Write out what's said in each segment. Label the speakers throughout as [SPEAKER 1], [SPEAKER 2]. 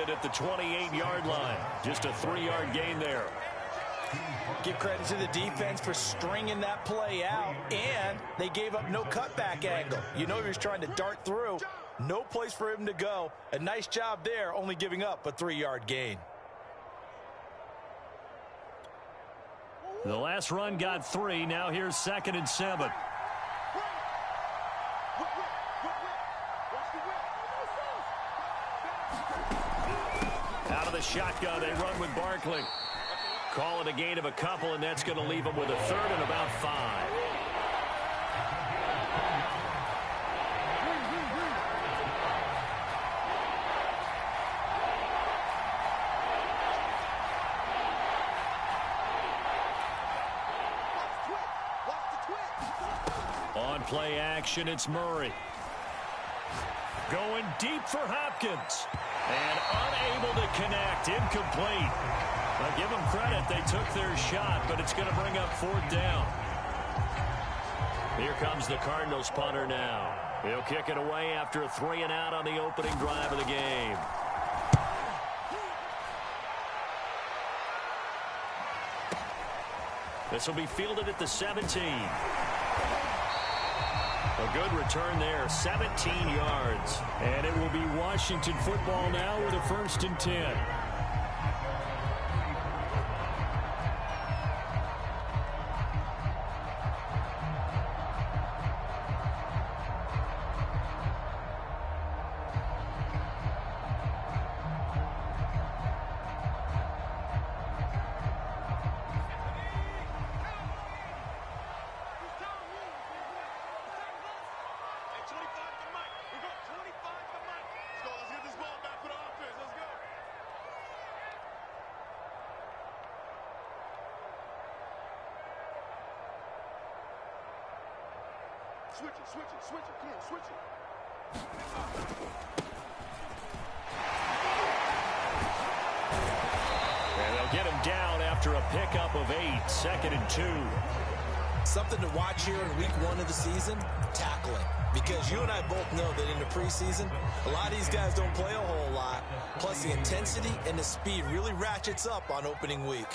[SPEAKER 1] it at the 28-yard line. Just a 3-yard gain there.
[SPEAKER 2] Give credit to the defense for stringing that play out, and they gave up no cutback angle. You know he was trying to dart through. No place for him to go. A nice job there, only giving up a 3-yard gain.
[SPEAKER 1] The last run got 3. Now here's 2nd and 7. Out of the shotgun, they run with Barkley. Call it a gain of a couple, and that's going to leave them with a 3rd and about 5. On play action, it's Murray. Going deep for Hopkins. And unable to connect. Incomplete. I'll give them credit. They took their shot, but it's going to bring up 4th down. Here comes the Cardinals punter now. He'll kick it away after a 3-and-out on the opening drive of the game. This will be fielded at the 17. A good return there, 17 yards. And it will be Washington football now with a 1st and 10.
[SPEAKER 3] Switch it. Come on, switch it.
[SPEAKER 1] And they'll get him down after a pickup of 8. 2nd and 2.
[SPEAKER 2] Something to watch here in week 1 of the season, tackling. Because you and I both know that in the preseason, a lot of these guys don't play a whole lot. Plus the intensity and the speed really ratchets up on opening week.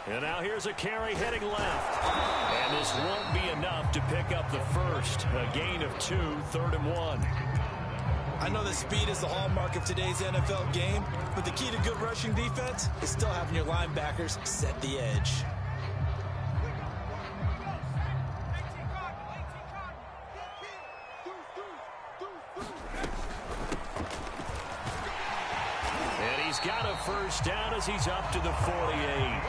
[SPEAKER 1] And now here's a carry heading left. And this won't be enough to pick up the 1st. A gain of 2, 3rd and 1.
[SPEAKER 2] I know that speed is the hallmark of today's NFL game, but the key to good rushing defense is still having your linebackers set the edge.
[SPEAKER 1] And he's got a 1st down as he's up to the 48.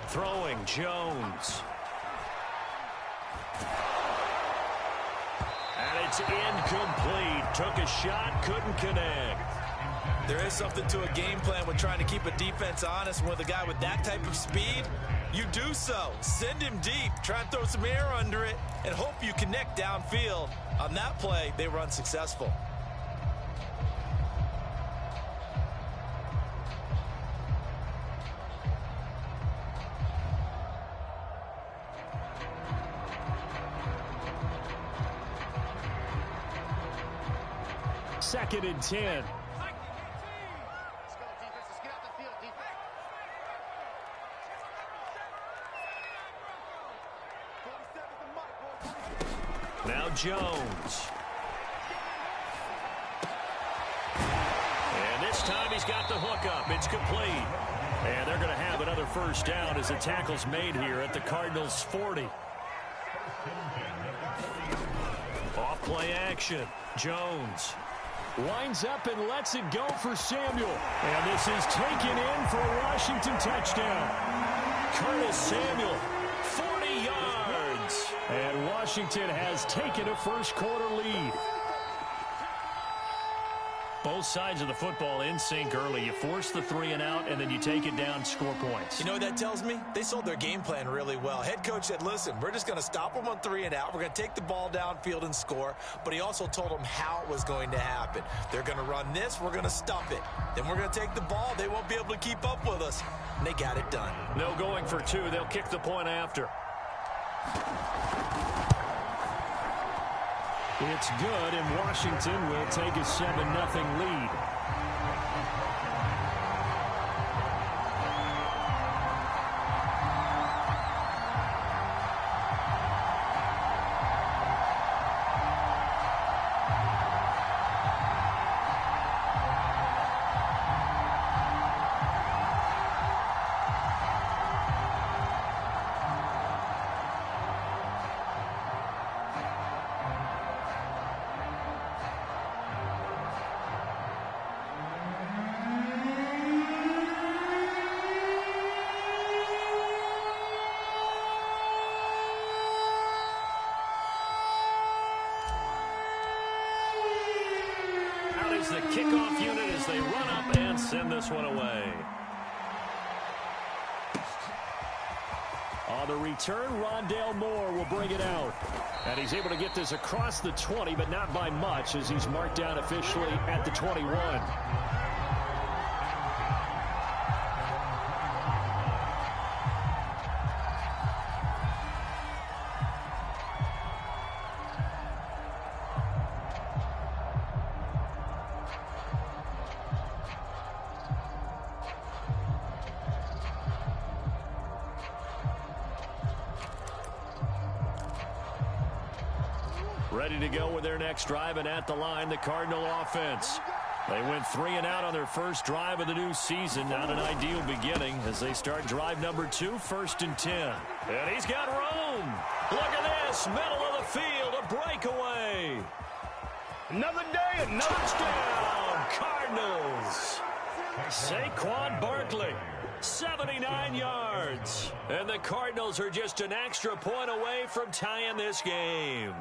[SPEAKER 1] Throwing Jones. And it's incomplete. Took a shot, couldn't connect.
[SPEAKER 2] There is something to a game plan with trying to keep a defense honest. With a guy with that type of speed, you do so. Send him deep, try and throw some air under it, and hope you connect downfield. On that play, they were unsuccessful.
[SPEAKER 1] Second and 10. Now Jones. And this time he's got the hookup. It's complete. And they're going to have another 1st down as the tackle's made here at the Cardinals' 40. Off play action. Jones winds up and lets it go for Samuel. And this is taken in for a Washington touchdown. Curtis Samuel, 40 yards. And Washington has taken a 1st quarter lead. Both sides of the football in sync early. You force the 3 and out, and then you take it down, score points.
[SPEAKER 2] You know what that tells me? They sold their game plan really well. Head coach said, listen, we're just going to stop them on 3 and out. We're going to take the ball downfield and score. But he also told them how it was going to happen. They're going to run this. We're going to stop it. Then we're going to take the ball. They won't be able to keep up with us. And they got it done.
[SPEAKER 1] No going for 2. They'll kick the point after. It's good, and Washington will take a 7-0 lead. The kickoff unit as they run up and send this one away. On the return, Rondale Moore will bring it out. And he's able to get this across the 20, but not by much as he's marked down officially at the 21. Ready to go with their next drive, and at the line, the Cardinal offense. They went 3 and out on their first drive of the new season. Not an ideal beginning as they start drive number 2, 1st and 10. And he's got room. Look at this, middle of the field, a breakaway.
[SPEAKER 3] Another day, another
[SPEAKER 1] Touchdown, Cardinals. Saquon Barkley, 79 yards. And the Cardinals are just an extra point away from tying this game.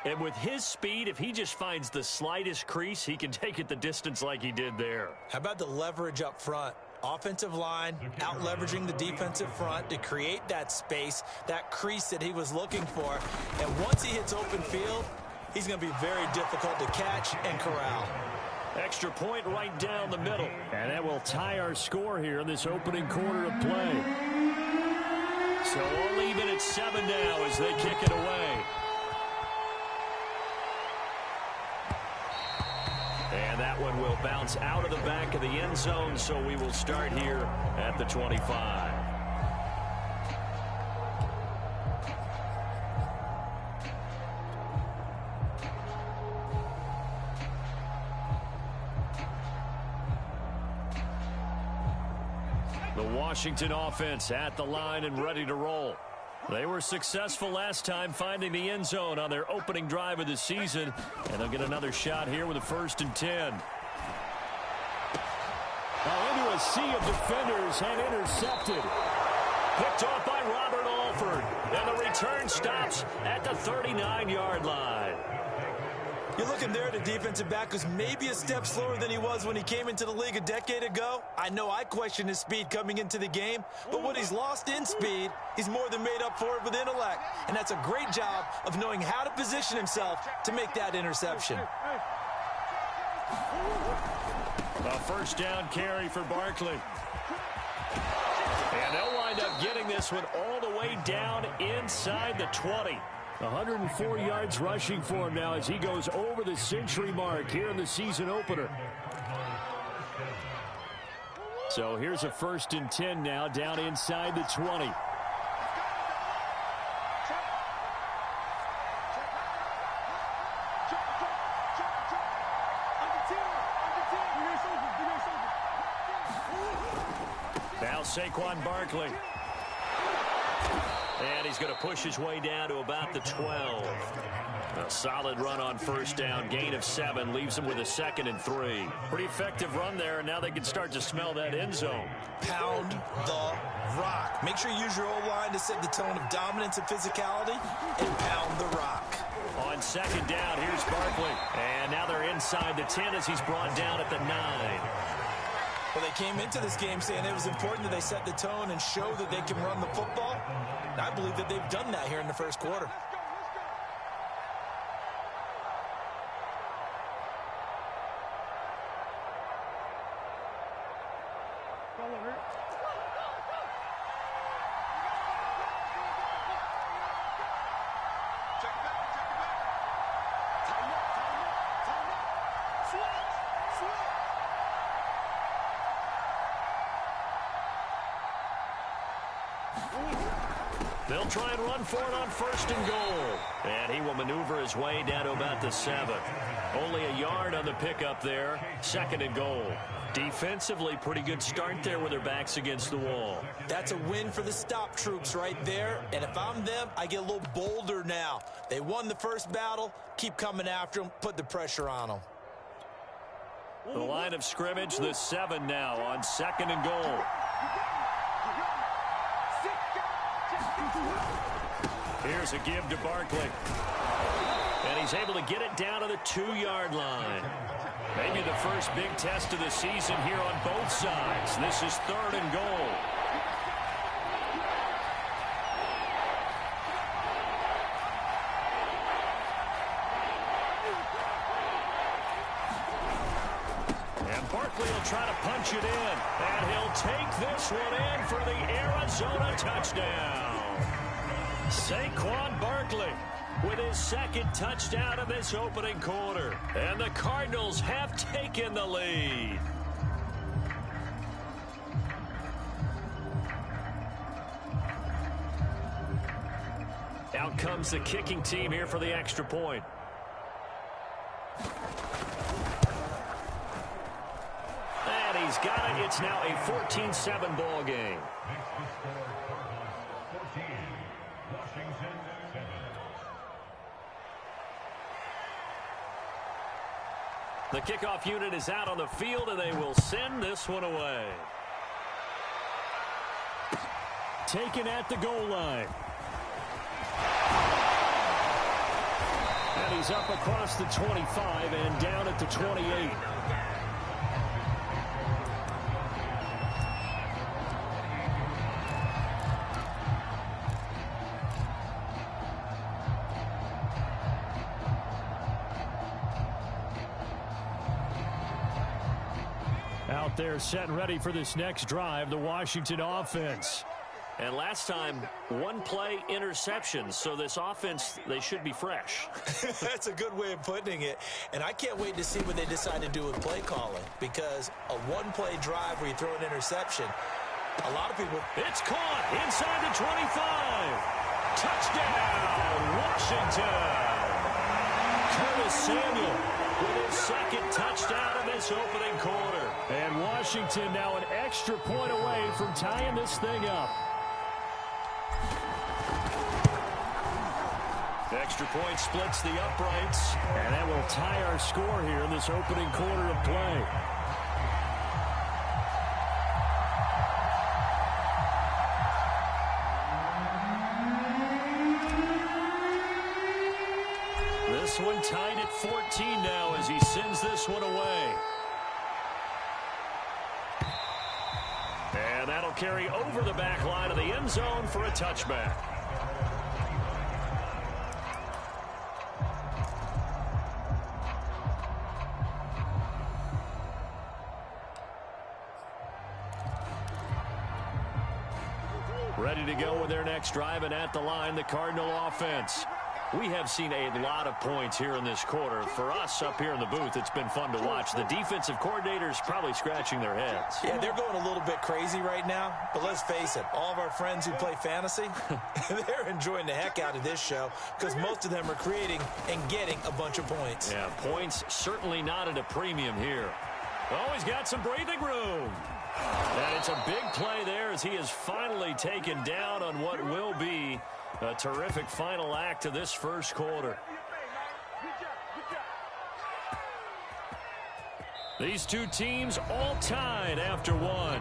[SPEAKER 1] And with his speed, if he just finds the slightest crease, he can take it the distance like he did there.
[SPEAKER 2] How about the leverage up front? Offensive line out-leveraging the defensive front to create that space, that crease that he was looking for. And once he hits open field, he's going to be very difficult to catch and corral.
[SPEAKER 1] Extra point right down the middle. And that will tie our score here in this opening quarter of play. So we'll leave it at 7 now as they kick it away. And that one will bounce out of the back of the end zone, so we will start here at the 25. The Washington offense at the line and ready to roll. They were successful last time finding the end zone on their opening drive of the season, and they'll get another shot here with a 1st and 10. Now into a sea of defenders and intercepted. Picked off by Robert Alford, and the return stops at the 39-yard line.
[SPEAKER 2] You're looking there at a defensive back who's maybe a step slower than he was when he came into the league a decade ago. I know I questioned his speed coming into the game, but what he's lost in speed, he's more than made up for it with intellect. And that's a great job of knowing how to position himself to make that interception.
[SPEAKER 1] A 1st down carry for Barkley. And they'll wind up getting this one all the way down inside the 20. 104 yards rushing for him now as he goes over the century mark here in the season opener. So here's a 1st and 10 now down inside the 20. Now Saquon Barkley. And he's going to push his way down to about the 12. A solid run on 1st down. Gain of 7 leaves him with a 2nd and 3. Pretty effective run there, and now they can start to smell that end zone.
[SPEAKER 2] Pound the Make sure you use your O-line to set the tone of dominance and physicality, and pound the rock.
[SPEAKER 1] On second down, here's Barkley. And now they're inside the 10 as he's brought down at the 9.
[SPEAKER 2] Well, they came into this game saying it was important that they set the tone and show that they can run the football. And I believe that they've done that here in the first quarter.
[SPEAKER 1] They'll try and run for it on first and goal. And he will maneuver his way down to about the 7. Only a yard on the pickup there. Second and goal. Defensively, pretty good start there with their backs against the wall.
[SPEAKER 2] That's a win for the stop troops right there. And if I'm them, I get a little bolder now. They won the first battle. Keep coming after them. Put the pressure on them.
[SPEAKER 1] The line of scrimmage, the 7 now on second and goal. Here's a give to Barkley. And he's able to get it down to the 2-yard line. Maybe the first big test of the season here on both sides. This is third and goal. And Barkley will try to punch it in. And he'll take this one in for the Arizona touchdown. Saquon Barkley with his second touchdown of this opening quarter. And the Cardinals have taken the lead. Out comes the kicking team here for the extra point. And he's got it. It's now a 14-7 ball game. The kickoff unit is out on the field, and they will send this one away. Taken at the goal line. And he's up across the 25 and down at the 28. Out there set and ready for this next drive, the Washington offense. And last time, one play interception. So this offense, they should be fresh.
[SPEAKER 2] That's a good way of putting it. And I can't wait to see what they decide to do with play calling. Because a one-play drive where you throw an interception, a lot of people...
[SPEAKER 1] It's caught inside the 25. Touchdown, Washington. Curtis Samuel with his second touchdown of this opening quarter. And Washington now an extra point away from tying this thing up. Extra point splits the uprights. And that will tie our score here in this opening quarter of play. This one tied at 14 now as he sends this one away. And that'll carry over the back line of the end zone for a touchback. Ready to go with their next drive, and at the line, the Cardinal offense. We have seen a lot of points here in this quarter. For us up here in the booth, it's been fun to watch. The defensive coordinators probably scratching their heads.
[SPEAKER 2] Yeah, they're going a little bit crazy right now. But let's face it, all of our friends who play fantasy, they're enjoying the heck out of this show because most of them are creating and getting a bunch of points.
[SPEAKER 1] Yeah, points certainly not at a premium here. Oh, he's got some breathing room. And it's a big play there as he is finally taken down on what will be a terrific final act of this first quarter. These two teams all tied after one.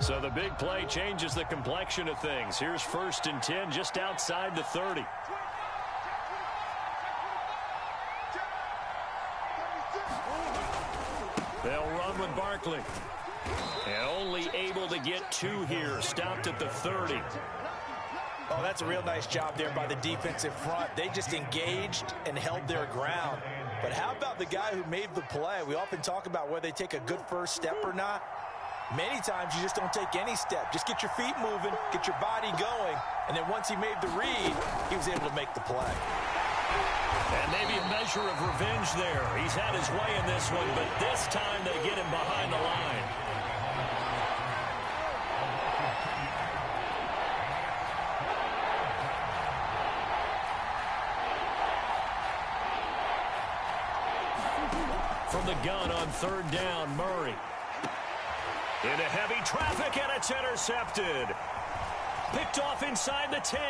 [SPEAKER 1] So the big play changes the complexion of things. Here's 1st and 10 just outside the 30. They'll run with Barkley. And only able to get 2 here. Stopped at the 30.
[SPEAKER 2] Oh, that's a real nice job there by the defensive front. They just engaged and held their ground. But how about the guy who made the play? We often talk about whether they take a good first step or not. Many times you just don't take any step. Just get your feet moving, get your body going, and then once he made the read, he was able to make the play.
[SPEAKER 1] And maybe a measure of revenge there. He's had his way in this one, but this time they get him behind the line. From the gun on 3rd down, Murray. Into heavy traffic, and it's intercepted. Picked off inside the 10.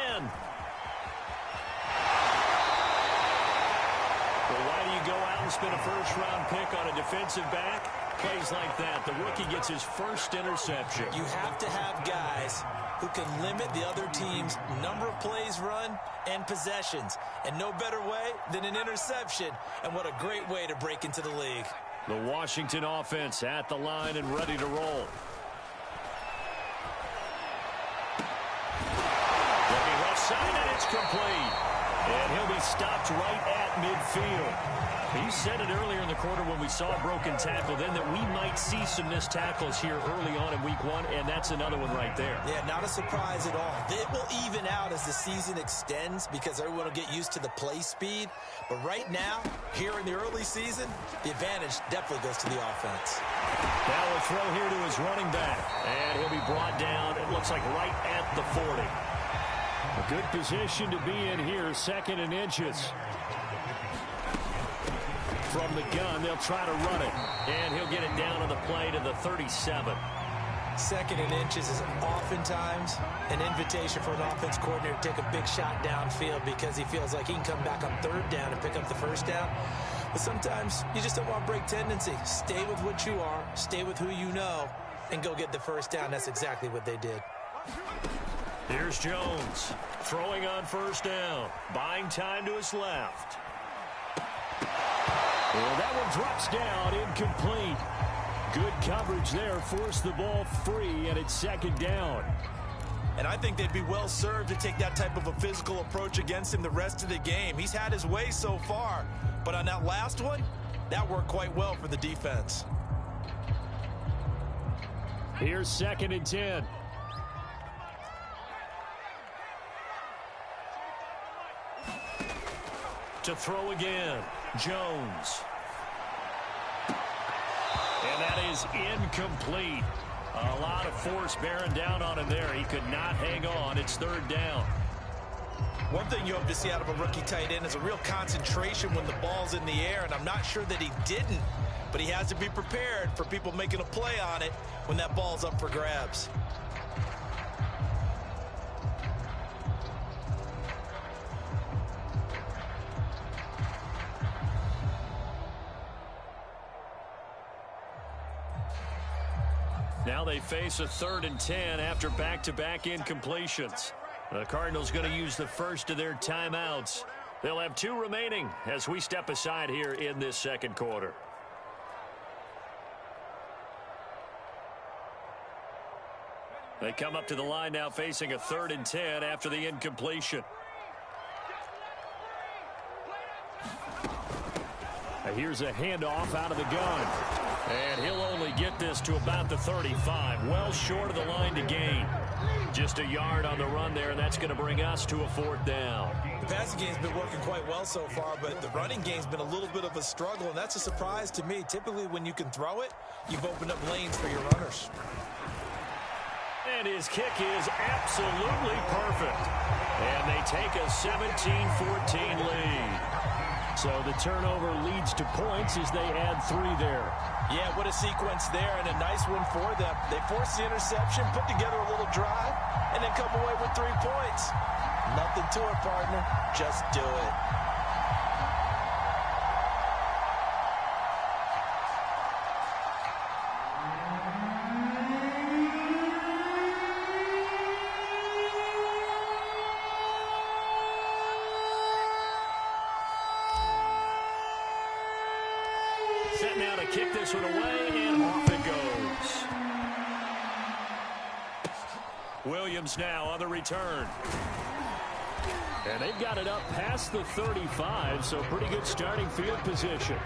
[SPEAKER 1] Well, why do you go out and spend a first-round pick on a defensive back? Plays like that. The rookie gets his first interception.
[SPEAKER 2] You have to have guys who can limit the other team's number of plays run and possessions. And no better way than an interception. And what a great way to break into the league.
[SPEAKER 1] The Washington offense at the line and ready to roll. Looking left side, and it's complete. And he'll be stopped right at midfield. He said it earlier in the quarter when we saw a broken tackle then that we might see some missed tackles here early on in week 1, and that's another one right there.
[SPEAKER 2] Yeah, not a surprise at all. It will even out as the season extends because everyone will get used to the play speed. But right now, here in the early season, the advantage definitely goes to the offense.
[SPEAKER 1] Now a throw here to his running back, and he'll be brought down, it looks like right at the 40. A good position to be in here, 2nd and inches. From the gun, they'll try to run it. And he'll get it down on the play to the 37.
[SPEAKER 2] 2nd and inches is oftentimes an invitation for an offense coordinator to take a big shot downfield because he feels like he can come back on 3rd down and pick up the 1st down. But sometimes you just don't want to break tendency. Stay with what you are, stay with who you know, and go get the 1st down. That's exactly what they did.
[SPEAKER 1] Here's Jones throwing on 1st down, buying time to his left. Well, that one drops down, incomplete. Good coverage there, forced the ball free, and it's 2nd down.
[SPEAKER 2] And I think they'd be well served to take that type of a physical approach against him the rest of the game. He's had his way so far, but on that last one, that worked quite well for the defense.
[SPEAKER 1] Here's 2nd and 10. To throw again, Jones. And that is incomplete. A lot of force bearing down on him there. He could not hang on. It's 3rd down.
[SPEAKER 2] One thing you hope to see out of a rookie tight end is a real concentration when the ball's in the air, and I'm not sure that he didn't, but he has to be prepared for people making a play on it when that ball's up for grabs.
[SPEAKER 1] Now they face a 3rd and 10 after back-to-back incompletions. The Cardinals going to use the first of their timeouts. They'll have 2 remaining as we step aside here in this 2nd quarter. They come up to the line now facing a 3rd and 10 after the incompletion. Here's a handoff out of the gun. And he'll only get this to about the 35. Well short of the line to gain. Just a yard on the run there, and that's going to bring us to a 4th down.
[SPEAKER 2] The passing game's been working quite well so far, but the running game's been a little bit of a struggle, and that's a surprise to me. Typically, when you can throw it, you've opened up lanes for your runners.
[SPEAKER 1] And his kick is absolutely perfect. And they take a 17-14 lead. So the turnover leads to points as they add 3 there.
[SPEAKER 2] Yeah, what a sequence there, and a nice one for them. They force the interception, put together a little drive, and then come away with 3 points. Nothing to it, partner. Just do it.
[SPEAKER 1] this one away, and off it goes. Williams now on the return. And they've got it up past the 35, so pretty good starting field position.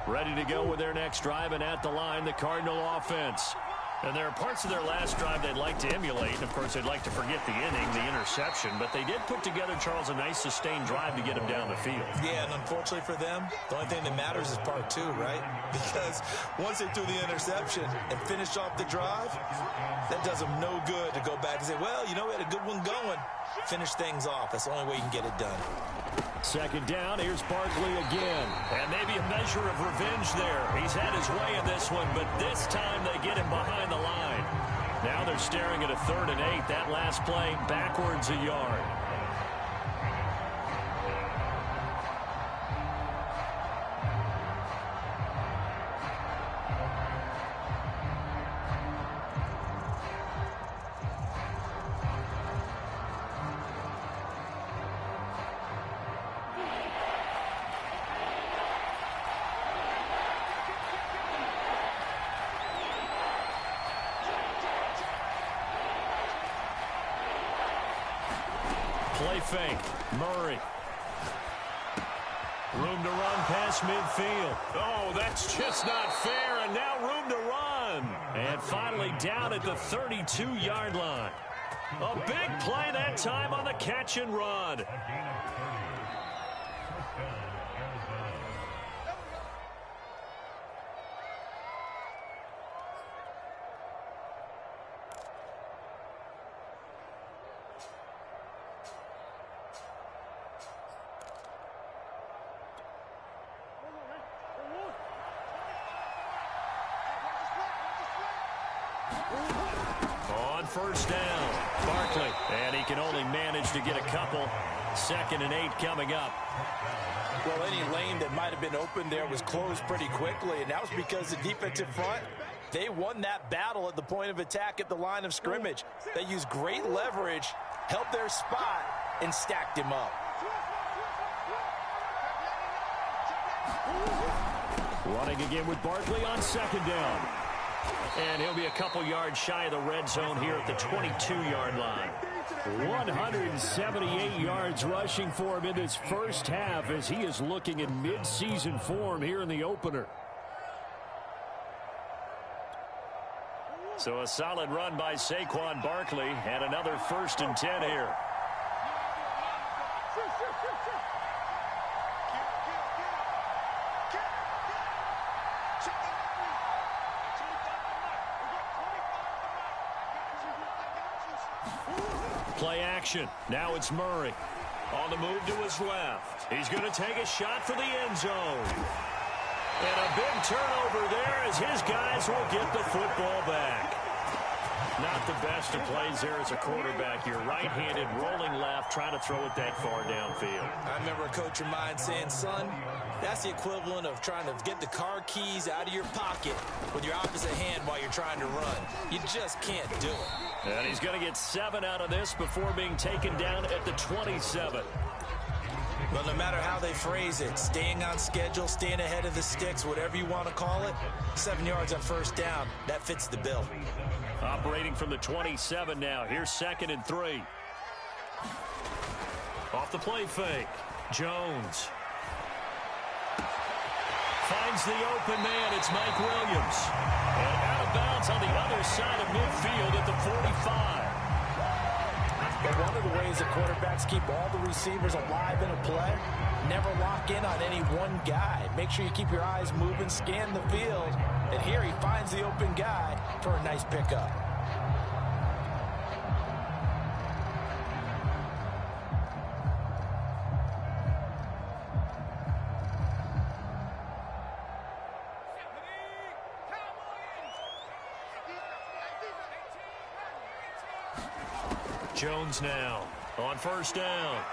[SPEAKER 1] Ready to go with their next drive, and at the line, the Cardinal offense. And there are parts of their last drive they'd like to emulate. And, of course, they'd like to forget the inning, the interception. But they did put together, Charles, a nice sustained drive to get them down the field.
[SPEAKER 2] Yeah, and unfortunately for them, the only thing that matters is part two, right? Because once they threw the interception and finished off the drive, that does them no good to go back and say, well, you know, we had a good one going. Finish things off. That's the only way you can get it done.
[SPEAKER 1] Second down, here's Barkley again. And maybe a measure of revenge there. He's had his way in this one, but this time they get him behind the line. Now they're staring at a 3rd and 8. That last play backwards a yard. Play fake. Murray. Room to run past midfield. Oh, that's just not fair, and now room to run. And finally down at the 32-yard line. A big play that time on the catch and run. On first down, Barkley, and he can only manage to get a couple. 2nd and 8 coming up.
[SPEAKER 2] Well, any lane that might have been open there was closed pretty quickly, and that was because the defensive front, they won that battle at the point of attack at the line of scrimmage. They used great leverage, held their spot, and stacked him up.
[SPEAKER 1] Running again with Barkley on 2nd down. And he'll be a couple yards shy of the red zone here at the 22-yard line. 178 yards rushing for him in this first half as he is looking in mid-season form here in the opener. So a solid run by Saquon Barkley and another 1st and 10 here. Play action. Now it's Murray. On the move to his left. He's going to take a shot for the end zone. And a big turnover there as his guys will get the football back. Not the best of plays there as a quarterback. You're right-handed, rolling left, trying to throw it that far downfield.
[SPEAKER 2] I remember a coach of mine saying, son, that's the equivalent of trying to get the car keys out of your pocket with your opposite hand while you're trying to run. You just can't do it.
[SPEAKER 1] And he's going to get 7 out of this before being taken down at the 27.
[SPEAKER 2] Well, no matter how they phrase it, staying on schedule, staying ahead of the sticks, whatever you want to call it, 7 yards on first down, that fits the bill.
[SPEAKER 1] Operating from the 27 now. Here's 2nd and 3. Off the play fake. Jones. Finds the open man. It's Mike Williams. And out of bounds on the other side of midfield at the 45.
[SPEAKER 2] But one of the ways that quarterbacks keep all the receivers alive in a play, never lock in on any one guy. Make sure you keep your eyes moving, scan the field. And here he finds the open guy for a nice pickup.
[SPEAKER 1] Jones now on first down.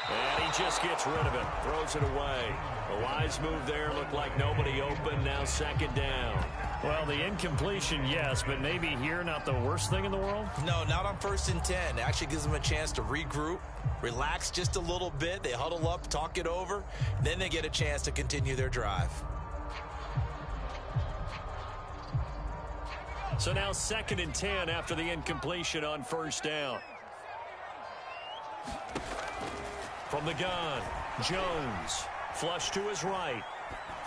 [SPEAKER 1] And he just gets rid of it, throws it away. A wise move there, looked like nobody open, now second down.
[SPEAKER 4] Well, the incompletion, yes, but maybe here not the worst thing in the world?
[SPEAKER 2] No, not on 1st and 10. It actually gives them a chance to regroup, relax just a little bit. They huddle up, talk it over, then they get a chance to continue their drive.
[SPEAKER 1] So now 2nd and 10 after the incompletion on 1st down. From the gun, Jones, flush to his right.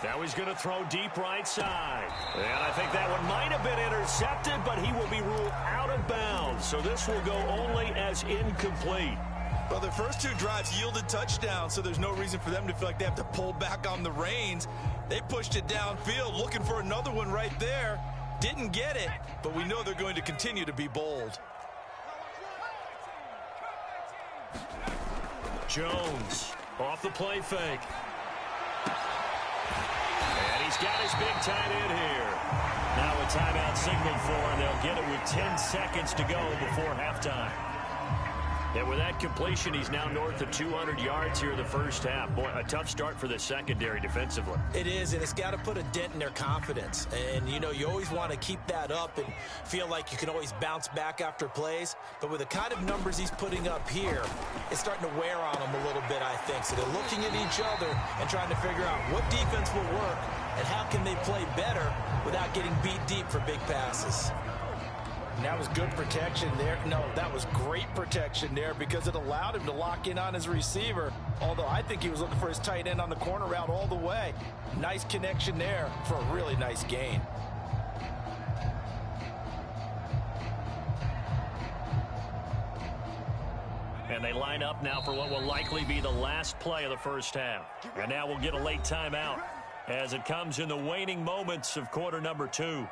[SPEAKER 1] Now he's going to throw deep right side. And I think that one might have been intercepted, but he will be ruled out of bounds. So this will go only as incomplete.
[SPEAKER 2] Well, their first 2 drives yielded touchdowns, so there's no reason for them to feel like they have to pull back on the reins. They pushed it downfield, looking for another one right there. Didn't get it, but we know they're going to continue to be bold.
[SPEAKER 1] Jones off the play fake. And he's got his big tight end here. Now a timeout signaled for, and they'll get it with 10 seconds to go before halftime. And with that completion, he's now north of 200 yards here in the first half. Boy, a tough start for the secondary defensively.
[SPEAKER 2] It is, and it's got to put a dent in their confidence. And, you know, you always want to keep that up and feel like you can always bounce back after plays. But with the kind of numbers he's putting up here, it's starting to wear on them a little bit, I think. So they're looking at each other and trying to figure out what defense will work and how can they play better without getting beat deep for big passes.
[SPEAKER 5] And that was good protection there. No, that was great protection there because it allowed him to lock in on his receiver. Although I think he was looking for his tight end on the corner route all the way. Nice connection there for a really nice gain.
[SPEAKER 1] And they line up now for what will likely be the last play of the first half. And now we'll get a late timeout as it comes in the waning moments of quarter number 2.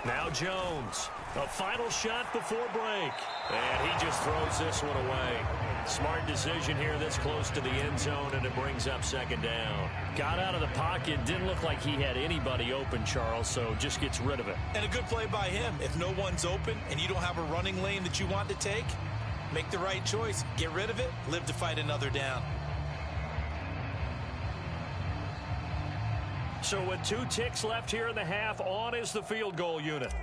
[SPEAKER 1] Now Jones, a final shot before break. And he just throws this one away. Smart decision here this close to the end zone, and it brings up second down.
[SPEAKER 4] Got out of the pocket, didn't look like he had anybody open, Charles, so just gets rid of it.
[SPEAKER 2] And a good play by him. If no one's open and you don't have a running lane that you want to take, make the right choice. Get rid of it, live to fight another down.
[SPEAKER 1] So with 2 ticks left here in the half, on is the field goal unit.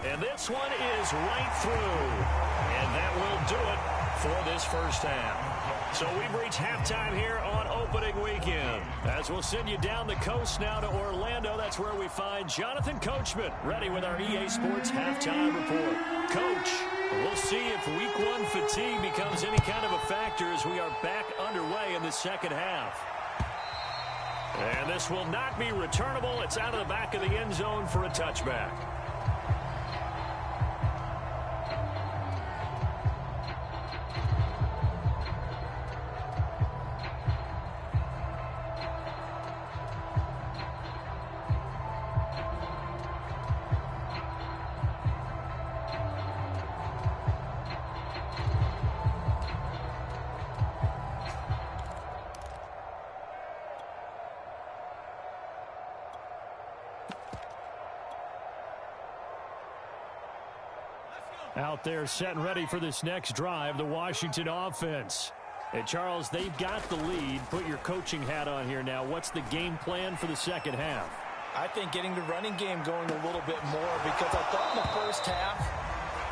[SPEAKER 1] And this one is right through. And that will do it for this first half. So we've reached halftime here on opening weekend. As we'll send you down the coast now to Orlando, that's where we find Jonathan Coachman ready with our EA Sports halftime report. Coach, we'll see if week 1 fatigue becomes any kind of a factor as we are back underway in the second half. And this will not be returnable. It's out of the back of the end zone for a touchback.
[SPEAKER 4] Out there set and ready for this next drive, the Washington offense. And Charles, they've got the lead. Put your coaching hat on here now. What's the game plan for the second half?
[SPEAKER 5] I think getting the running game going a little bit more because I thought in the first half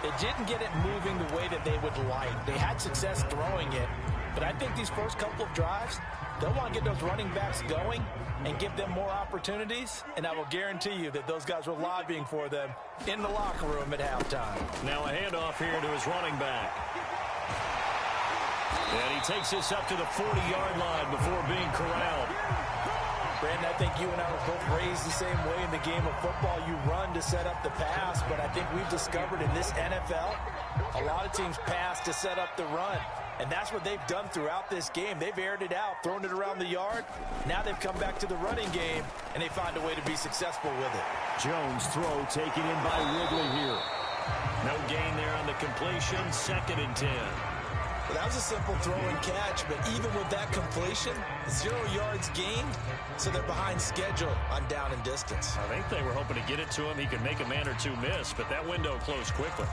[SPEAKER 5] they didn't get it moving the way that they would like. They had success throwing it, but I think these first couple of drives, they'll want to get those running backs going and give them more opportunities, and I will guarantee you that those guys were lobbying for them in the locker room at halftime.
[SPEAKER 1] Now a handoff here to his running back. And he takes this up to the 40-yard line before being corralled.
[SPEAKER 5] Brandon, I think you and I were both raised the same way in the game of football. You run to set up the pass, but I think we've discovered in this NFL, a lot of teams pass to set up the run. And that's what they've done throughout this game. They've aired it out, thrown it around the yard. Now they've come back to the running game, and they find a way to be successful with it.
[SPEAKER 4] Jones' throw taken in by Ridley here.
[SPEAKER 1] No gain there on the completion, 2nd and 10.
[SPEAKER 2] Well, that was a simple throw and catch, but even with that completion, 0 yards gained, so they're behind schedule on down and distance.
[SPEAKER 4] I think they were hoping to get it to him. He could make a man or two miss, but that window closed quickly.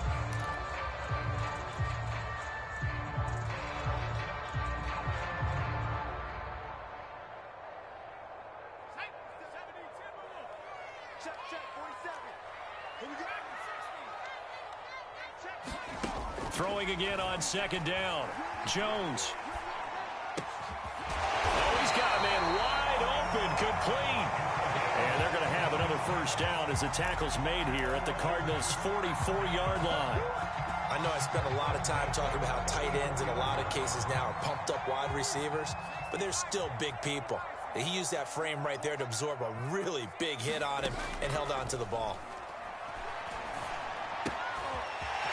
[SPEAKER 4] Throwing again on 2nd down. Jones. Oh, he's got a man wide open, complete. And they're going to have another 1st down as the tackle's made here at the Cardinals' 44-yard line.
[SPEAKER 2] I know I spent a lot of time talking about how tight ends in a lot of cases now are pumped up wide receivers, but they're still big people. He used that frame right there to absorb a really big hit on him and held on to the ball.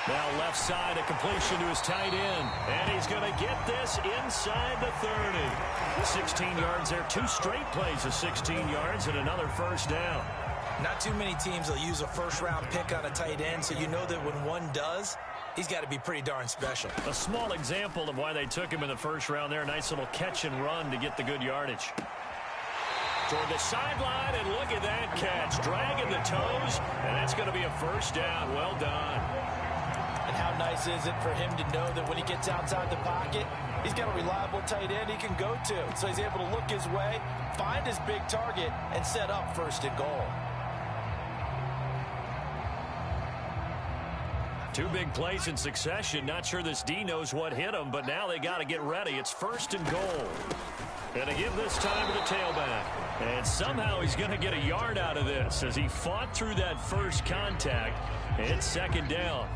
[SPEAKER 4] Now left side, a completion to his tight end. And he's going to get this inside the 30. 16 yards there. 2 straight plays of 16 yards and another 1st down.
[SPEAKER 2] Not too many teams will use a 1st-round pick on a tight end, so you know that when one does, he's got to be pretty darn special.
[SPEAKER 4] A small example of why they took him in the 1st round there. Nice little catch and run to get the good yardage. Toward the sideline, and look at that catch. Dragging the toes, and that's going to be a 1st down. Well done.
[SPEAKER 5] And how nice is it for him to know that when he gets outside the pocket, he's got a reliable tight end he can go to. So he's able to look his way, find his big target, and set up 1st and goal.
[SPEAKER 4] 2 big plays in succession. Not sure this D knows what hit him, but now they got to get ready. It's 1st and goal. And to give this time to the tailback. And somehow he's going to get a yard out of this as he fought through that 1st contact. It's 2nd down.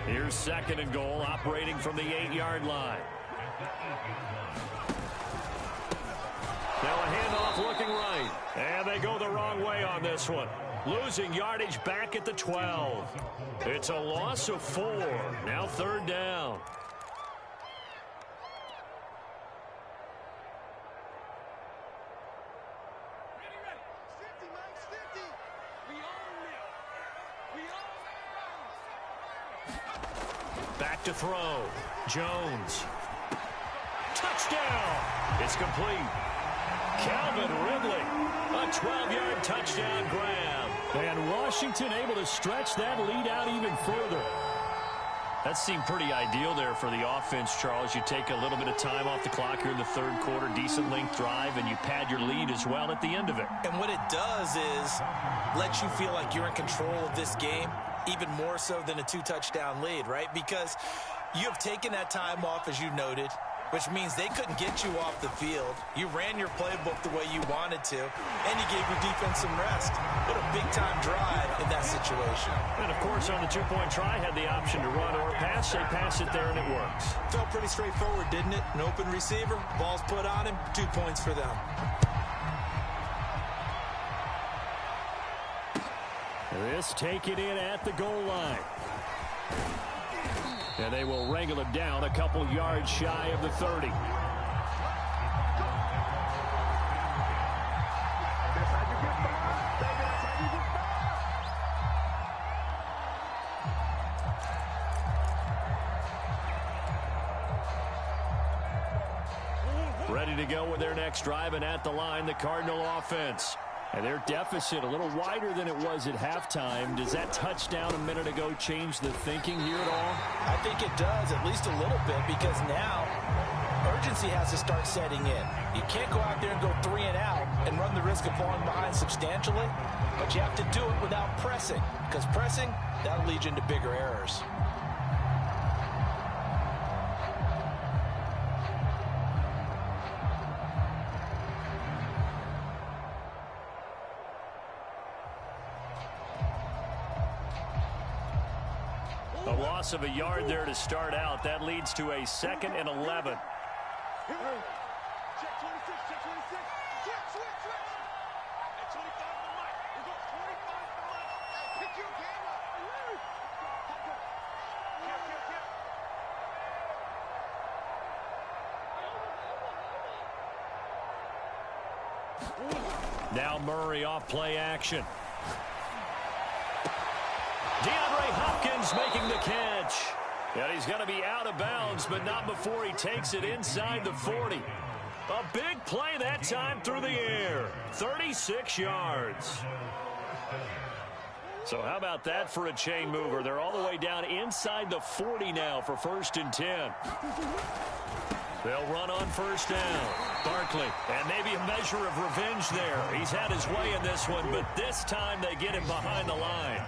[SPEAKER 4] Here's 2nd and goal, operating from the 8-yard line. Now a handoff looking right. And they go the wrong way on this one. Losing yardage back at the 12. It's a loss of 4. Now 3rd down. Back to throw. Jones. Touchdown. It's complete. Calvin Ridley. A 12-yard touchdown grab. And Washington able to stretch that lead out even further. That seemed pretty ideal there for the offense, Charles. You take a little bit of time off the clock here in the 3rd quarter, decent length drive, and you pad your lead as well at the end of it.
[SPEAKER 2] And what it does is let you feel like you're in control of this game, even more so than a 2-touchdown lead, right? Because you have taken that time off, as you noted, which means they couldn't get you off the field. You ran your playbook the way you wanted to, and you gave your defense some rest. What a big-time drive in that situation.
[SPEAKER 4] And, of course, on the 2-point try, had the option to run or pass. They pass it there, and it works.
[SPEAKER 2] Felt pretty straightforward, didn't it? An open receiver, ball's put on him, 2 points for them.
[SPEAKER 4] This taken in at the goal line. And they will wrangle him down a couple yards shy of the 30. Ready to go with their next drive, and at the line, the Cardinal offense. And their deficit a little wider than it was at halftime. Does that touchdown a minute ago change the thinking here at all?
[SPEAKER 5] I think it does, at least a little bit, because now urgency has to start setting in. You can't go out there and go 3 and out and run the risk of falling behind substantially, but you have to do it without pressing, because pressing, that'll lead you into bigger errors.
[SPEAKER 4] A loss of a yard there to start out. That leads to a 2nd and 11.
[SPEAKER 1] Now Murray off play action. DeAndre Hopkins making the catch. And he's going to be out of bounds, but not before he takes it inside the 40. A big play that time through the air. 36 yards. So how about that for a chain mover? They're all the way down inside the 40 now for 1st and 10. They'll run on 1st down. Barkley, and maybe a measure of revenge there. He's had his way in this one, but this time they get him behind the line.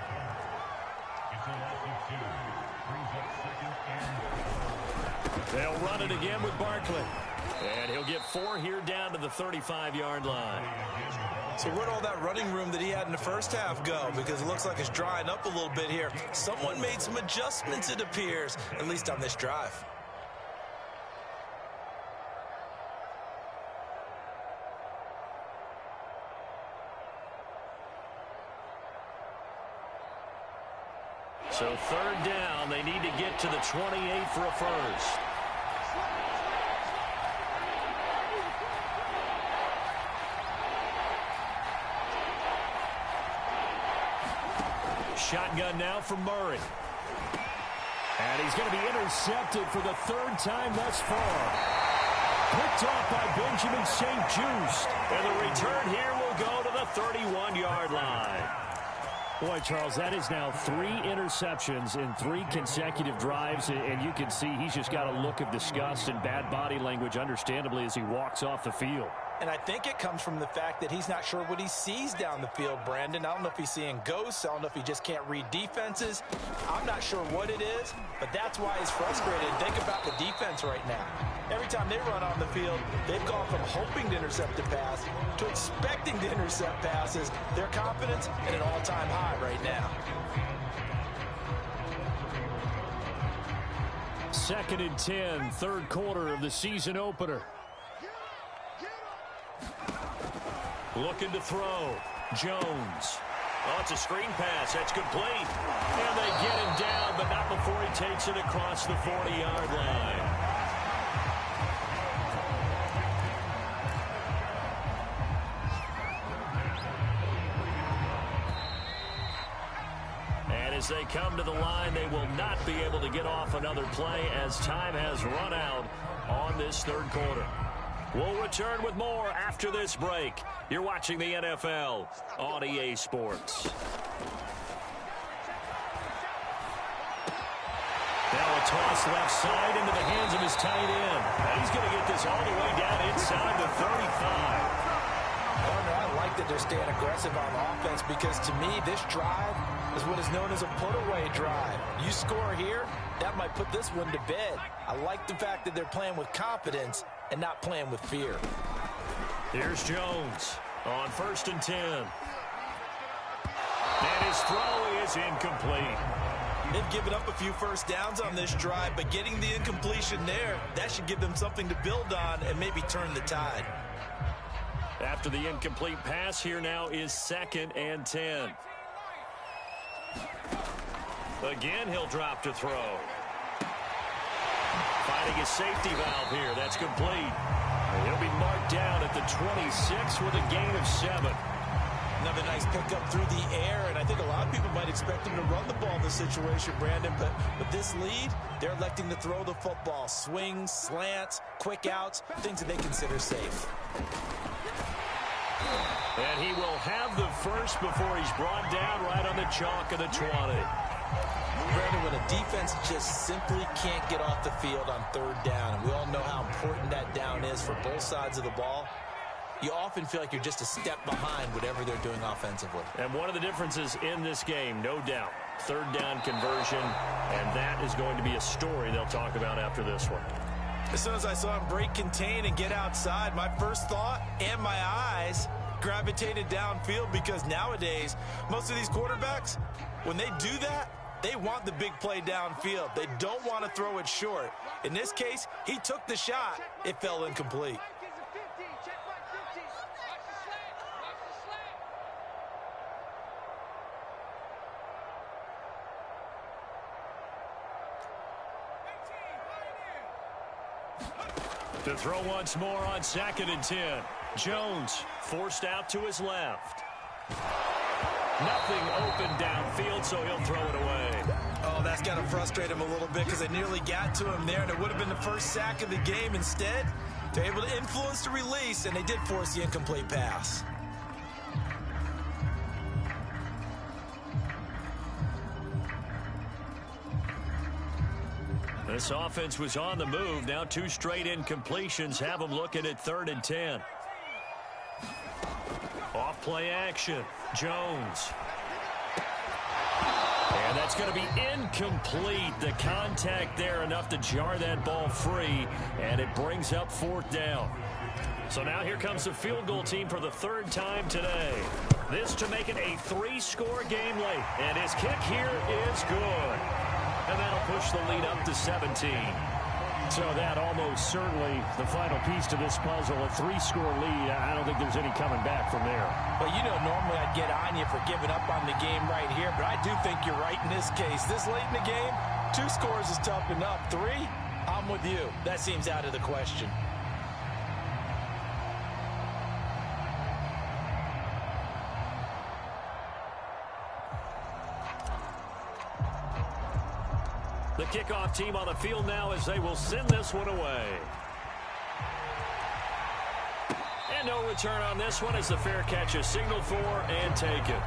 [SPEAKER 1] They'll run it again with Barkley. And he'll get 4 here down to the 35-yard line.
[SPEAKER 2] So where'd all that running room that he had in the first half go? Because it looks like it's drying up a little bit here. Someone made some adjustments, it appears, at least on this drive.
[SPEAKER 1] So 3rd down, they need to get to the 28 for a first. Shotgun now for Murray. And he's going to be intercepted for the 3rd time thus far. Picked off by Benjamin St-Juste. And the return here will go to the 31-yard line. Boy, Charles, that is now 3 interceptions in 3 consecutive drives, and you can see he's just got a look of disgust and bad body language, understandably, as he walks off the field.
[SPEAKER 5] And I think it comes from the fact that he's not sure what he sees down the field, Brandon. I don't know if he's seeing ghosts. I don't know if he just can't read defenses. I'm not sure what it is, but that's why he's frustrated. Think about the defense right now. Every time they run on the field, they've gone from hoping to intercept a pass to expecting to intercept passes. Their confidence at an all-time high right now.
[SPEAKER 1] 2nd and 10, 3rd quarter of the season opener. Looking to throw. Jones. Oh, it's a screen pass. That's complete. And they get him down, but not before he takes it across the 40-yard line. And as they come to the line, they will not be able to get off another play as time has run out on this 3rd quarter. We'll return with more after this break. You're watching the NFL on EA Sports. Now a toss left side into the hands of his tight end. And he's going to get this all the way down inside the 35.
[SPEAKER 5] I like that they're staying aggressive on offense because, to me, this drive is what is known as a put-away drive. You score here, that might put this one to bed. I like the fact that they're playing with confidence and not playing with fear.
[SPEAKER 1] Here's Jones on 1st and 10. And his throw is incomplete.
[SPEAKER 2] They've given up a few first downs on this drive, but getting the incompletion there, that should give them something to build on and maybe turn the tide.
[SPEAKER 1] After the incomplete pass, here now is 2nd and 10. Again, he'll drop to throw. Finding a safety valve here. That's complete. He'll be marked down at the 26 with a gain of 7.
[SPEAKER 2] Another nice pickup through the air, and I think a lot of people might expect him to run the ball in this situation, Brandon, but with this lead, they're electing to throw the football. Swings, slants, quick outs, things that they consider safe.
[SPEAKER 1] And he will have the first before he's brought down right on the chalk of the 20.
[SPEAKER 2] Brandon, when a defense just simply can't get off the field on 3rd down, and we all know how important that down is for both sides of the ball, you often feel like you're just a step behind whatever they're doing offensively.
[SPEAKER 1] And one of the differences in this game, no doubt, 3rd down conversion, and that is going to be a story they'll talk about after this one.
[SPEAKER 2] As soon as I saw him break contain and get outside, my first thought and my eyes gravitated downfield, because nowadays, most of these quarterbacks, when they do that, they want the big play downfield. They don't want to throw it short. In this case, he took the shot. It fell incomplete.
[SPEAKER 1] To throw once more on 2nd and 10.
[SPEAKER 4] Jones forced out to his left. Nothing open downfield, so he'll throw it away.
[SPEAKER 2] Oh, that's got to frustrate him a little bit because they nearly got to him there, and it would have been the first sack of the game. Instead, they're able to influence the release, and they did force the incomplete pass.
[SPEAKER 4] This offense was on the move. Now 2 straight incompletions have them looking at 3rd and 10. Off play action. Jones. And that's going to be incomplete. The contact there enough to jar that ball free, and it brings up 4th down. So now here comes the field goal team for the 3rd time today. This to make it a 3-score game late. And his kick here is good. And that'll push the lead up to 17.
[SPEAKER 1] So that almost certainly the final piece to this puzzle, a 3-score lead. I don't think there's any coming back from there.
[SPEAKER 5] Well, you know, normally I'd get on you for giving up on the game right here, but I do think you're right in this case. This late in the game, 2 scores is tough enough. 3, I'm with you. That seems out of the question.
[SPEAKER 4] The kickoff team on the field now as they will send this one away. And no return on this one as the fair catch is signaled for and taken.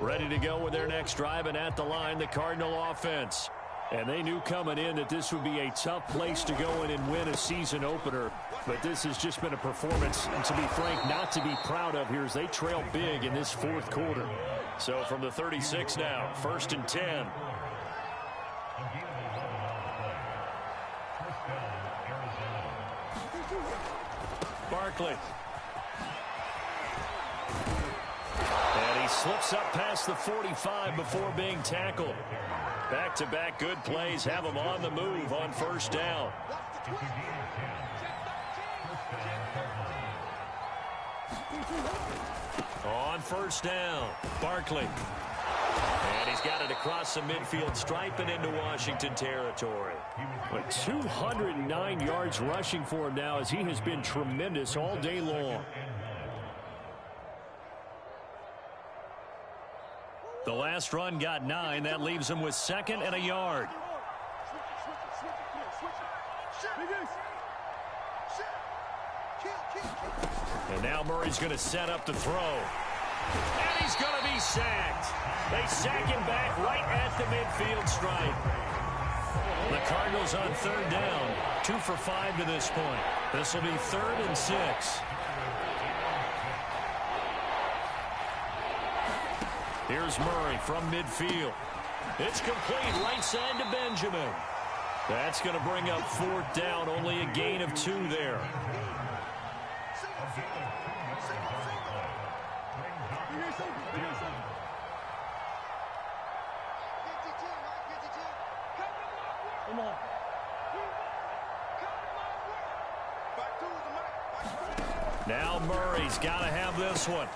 [SPEAKER 4] Ready to go with their next drive, and at the line, the Cardinal offense. And they knew coming in that this would be a tough place to go in and win a season opener. But this has just been a performance, and to be frank, not to be proud of here as they trail big in this 4th quarter. So from the 36 now, 1st and 10. Barkley. And he slips up past the 45 before being tackled. Back-to-back good plays have him on the move on 1st down. On 1st down, Barkley. And he's got it across the midfield stripe and into Washington territory.
[SPEAKER 1] But 209 yards rushing for him now as he has been tremendous all day long.
[SPEAKER 4] The last run got 9. That leaves him with 2nd and a yard. And now Murray's going to set up to throw. And he's going to be sacked. They sack him back right at the midfield stripe. The Cardinals on 3rd down. 2 for 5 to this point. This will be 3rd and 6. Here's Murray from midfield. It's complete right side to Benjamin. That's going to bring up 4th down. Only a gain of 2 there. Now Murray's got to have this one.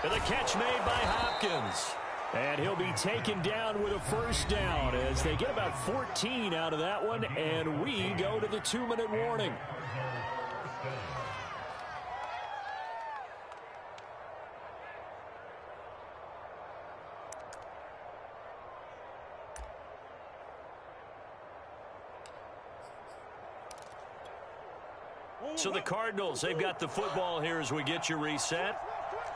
[SPEAKER 4] And the catch made by Hopkins. And he'll be taken down with a 1st down as they get about 14 out of that one. And we go to the 2-minute warning. So the Cardinals, they've got the football here as we get you reset.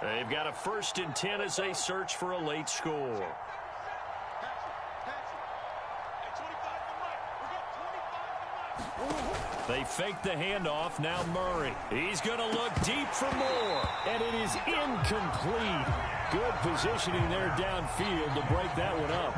[SPEAKER 4] They've got a 1st and 10 as they search for a late score. They fake the handoff. Now Murray. He's going to look deep for more.
[SPEAKER 1] And it is incomplete. Good positioning there downfield to break that one up.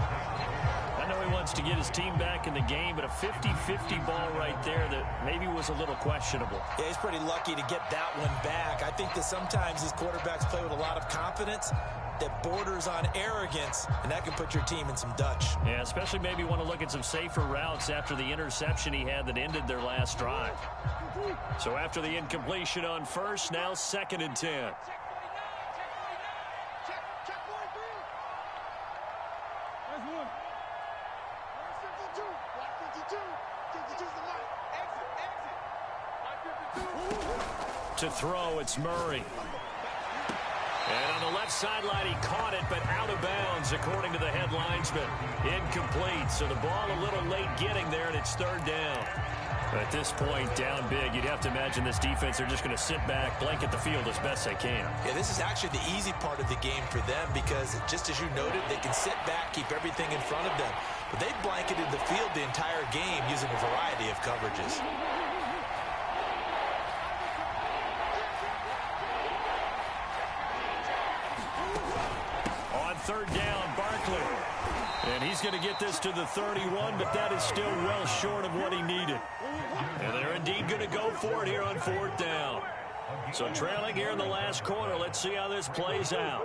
[SPEAKER 4] I know he wants to get his team back in the game, but a 50-50 ball right there that maybe was a little questionable.
[SPEAKER 5] Yeah, he's pretty lucky to get that one back. I think that sometimes these quarterbacks play with a lot of confidence.
[SPEAKER 2] that borders on arrogance, and that can put your team in some Dutch.
[SPEAKER 4] Yeah, especially maybe want to look at some safer routes after the interception he had that ended their last drive. So after the incompletion on first, now 2nd and 10. To throw, it's Murray. And on the left sideline, he caught it, but out of bounds, according to the head linesman. Incomplete, so the ball a little late getting there, and it's 3rd down. At this point, down big, you'd have to imagine this defense, they're just going to sit back, blanket the field as best they can.
[SPEAKER 2] Yeah, this is actually the easy part of the game for them because, just as you noted, they can sit back, keep everything in front of them. But they've blanketed the field the entire game using a variety of coverages.
[SPEAKER 4] On 3rd down, Barkley. And he's going to get this to the 31, but that is still well short of what he needed. And they're indeed going to go for it here on 4th down. So trailing here in the last quarter. Let's see how this plays out.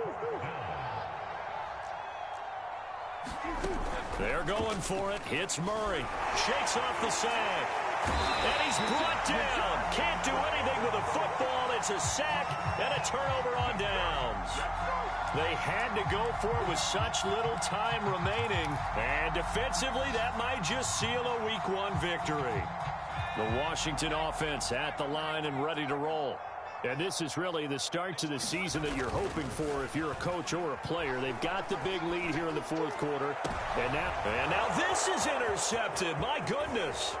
[SPEAKER 4] They're going for it. Hits Murray. Shakes off the sag. And he's brought down. Can't do anything with a football. It's a sack and a turnover on downs. They had to go for it with such little time remaining. And defensively, that might just seal a Week 1 victory. The Washington offense at the line and ready to roll. And this is really the start to the season that you're hoping for if you're a coach or a player. They've got the big lead here in the 4th quarter. And now this is intercepted. My goodness.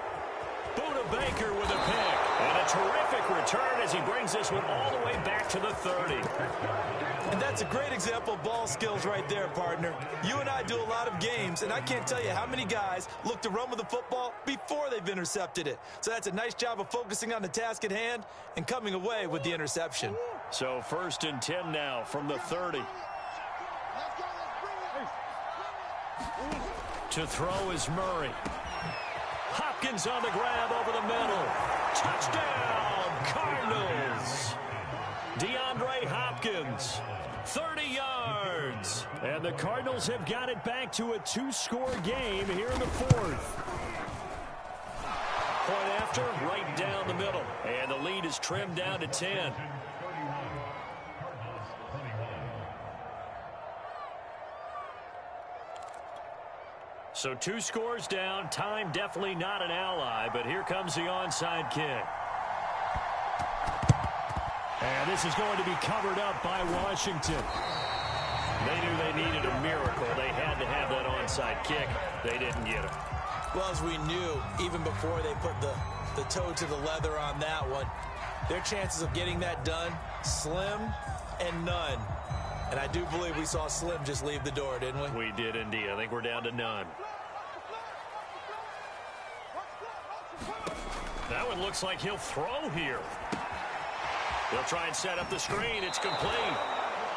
[SPEAKER 4] Buda Baker with a pick. And a terrific return as he brings this one all the way back to the 30.
[SPEAKER 2] And that's a great example of ball skills right there, partner. You and I do a lot of games, and I can't tell you how many guys look to run with the football before they've intercepted it. So that's a nice job of focusing on the task at hand and coming away with the interception.
[SPEAKER 4] So 1st and 10 now from the 30. To throw is Murray. Hopkins on the grab over the middle. Touchdown, Cardinals. DeAndre Hopkins, 30 yards. And the Cardinals have got it back to a 2-score game here in the 4th. Point after, right down the middle. And the lead is trimmed down to 10. So 2 scores down. Time definitely not an ally, but here comes the onside kick. And this is going to be covered up by Washington. They knew they needed a miracle. They had to have that onside kick. They didn't get it.
[SPEAKER 2] Well, as we knew, even before they put the toe to the leather on that one, their chances of getting that done, slim and none. And I do believe we saw Slim just leave the door, didn't we?
[SPEAKER 4] We did indeed. I think we're down to none. That one looks like he'll throw here. They'll try and set up the screen. It's complete.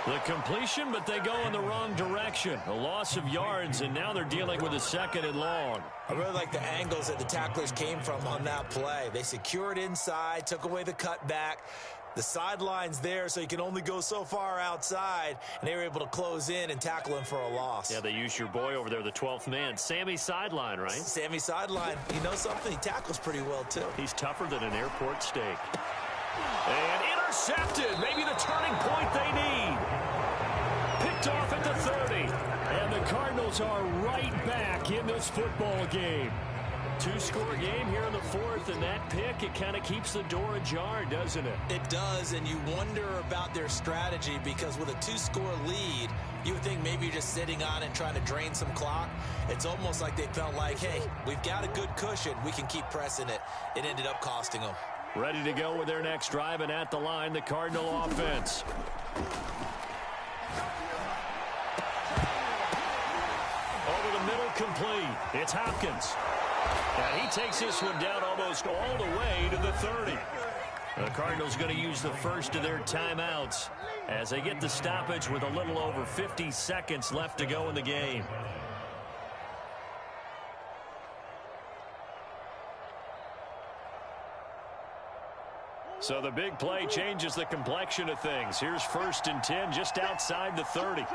[SPEAKER 4] The completion, but they go in the wrong direction. A loss of yards, and now they're dealing with a 2nd and long.
[SPEAKER 2] I really like the angles that the tacklers came from on that play. They secured inside, took away the cutback. The sideline's there, so you can only go so far outside, and they were able to close in and tackle him for a loss.
[SPEAKER 4] Yeah, they used your boy over there, the 12th man. Sammy Sideline, right?
[SPEAKER 2] Sammy Sideline. You know something? He tackles pretty well, too.
[SPEAKER 4] He's tougher than an airport steak. And intercepted. Maybe the turning point they need. Picked off at the 30. And the Cardinals are right back in this football game. 2-score game here in the 4th, and that pick, it kind of keeps the door ajar, doesn't it?
[SPEAKER 2] It does, and you wonder about their strategy because with a 2-score lead, you would think maybe you're just sitting on it and trying to drain some clock. It's almost like they felt like, hey, we've got a good cushion. We can keep pressing it. It ended up costing them.
[SPEAKER 4] Ready to go with their next drive, and at the line, the Cardinal offense. Over the middle, complete. It's Hopkins. And he takes this one down almost all the way to the 30. The Cardinals going to use the first of their timeouts as they get the stoppage with a little over 50 seconds left to go in the game. So the big play changes the complexion of things. Here's 1st and 10 just outside the 30.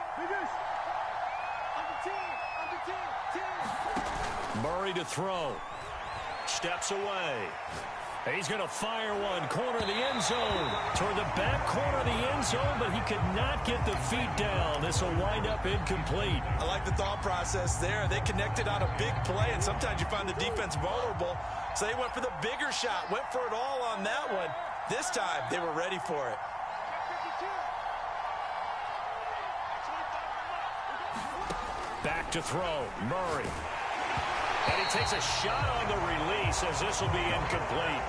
[SPEAKER 4] Murray to throw. Steps away. He's going to fire one. Corner of the end zone. Toward the back corner of the end zone, but he could not get the feet down. This will wind up incomplete.
[SPEAKER 2] I like the thought process there. They connected on a big play, and sometimes you find the defense vulnerable. So they went for the bigger shot, went for it all on that one. This time, they were ready for it.
[SPEAKER 4] Back to throw. Murray. And he takes a shot on the release as this will be incomplete.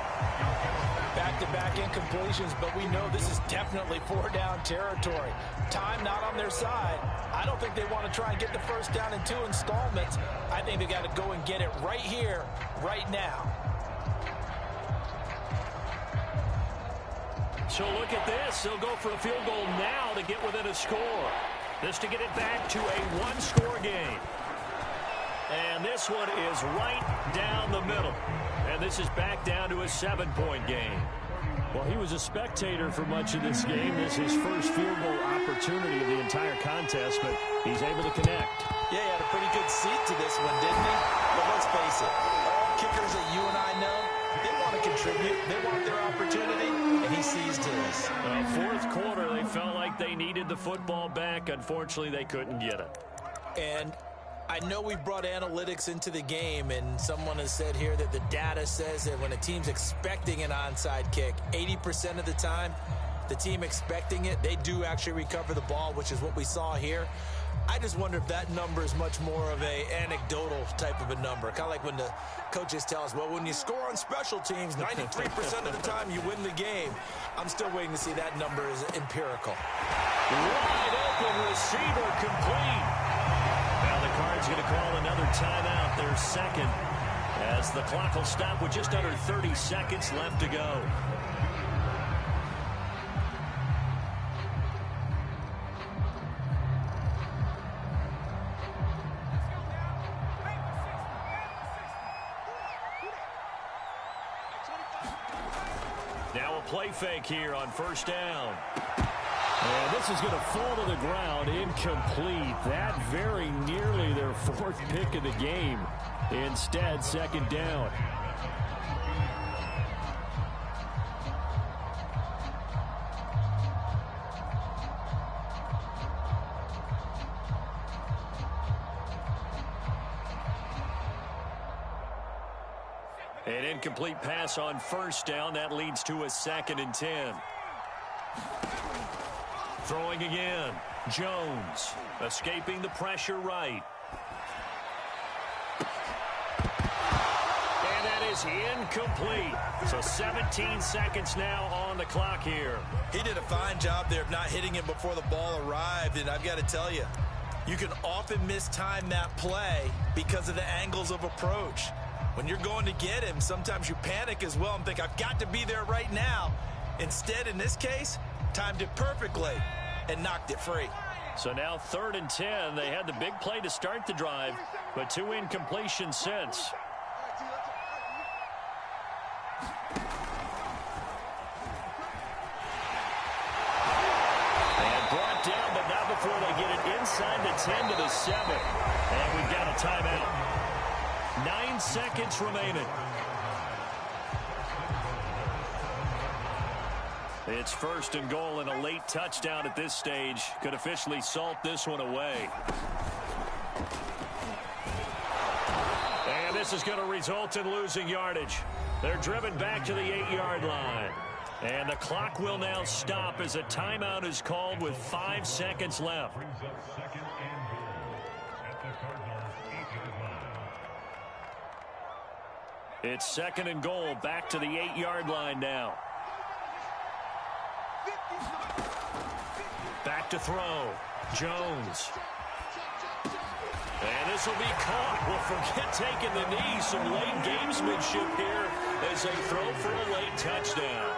[SPEAKER 5] Back-to-back incompletions, but we know this is definitely 4-down territory. Time not on their side. I don't think they want to try and get the first down in 2 installments. I think they got to go and get it right here, right now.
[SPEAKER 4] So look at this. They'll go for a field goal now to get within a score. This to get it back to a 1-score game. And this one is right down the middle. And this is back down to a 7-point game. Well, he was a spectator for much of this game. This is his first field goal opportunity of the entire contest, but he's able to connect.
[SPEAKER 2] Yeah, he had a pretty good seat to this one, didn't he? But let's face it, all kickers that you and I know, they want to contribute. They want their opportunity, and he seized his.
[SPEAKER 4] Fourth quarter, they felt like they needed the football back. Unfortunately, they couldn't get it.
[SPEAKER 5] And I know we brought analytics into the game, and someone has said here that the data says that when a team's expecting an onside kick, 80% of the time, the team expecting it, they do actually recover the ball, which is what we saw here. I just wonder if that number is much more of a anecdotal type of a number. Kind of like when the coaches tell us, well, when you score on special teams, 93% of the time you win the game. I'm still waiting to see that number is empirical.
[SPEAKER 4] Wide open receiver complete. Now the Cards going to call another timeout, their second, as the clock will stop with just under 30 seconds left to go. Now a play fake here on 1st down. And this is going to fall to the ground, incomplete. That very nearly their 4th pick of the game. Instead, 2nd down. An incomplete pass on 1st down. That leads to a 2nd and 10. Throwing again. Jones escaping the pressure right. And that is incomplete. So 17 seconds now on the clock here.
[SPEAKER 2] He did a fine job there of not hitting him before the ball arrived. And I've got to tell you, you can often mistime that play because of the angles of approach. When you're going to get him, sometimes you panic as well and think, I've got to be there right now. Instead, in this case, timed it perfectly and knocked it free.
[SPEAKER 4] So now 3rd and 10. They had the big play to start the drive, but 2 incompletions since. And brought down, but not before they get it inside the 10 to the 7. And we've got a timeout. 9 seconds remaining. It's 1st and goal, and a late touchdown at this stage could officially salt this one away. And this is going to result in losing yardage. They're driven back to the 8-yard line. And the clock will now stop as a timeout is called with 5 seconds left. It's 2nd and goal, back to the 8-yard line now. Back to throw. Jones. And this will be caught. Well, forget taking the knee. Some late gamesmanship here as they throw for a late touchdown.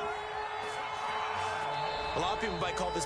[SPEAKER 2] A lot of people might call this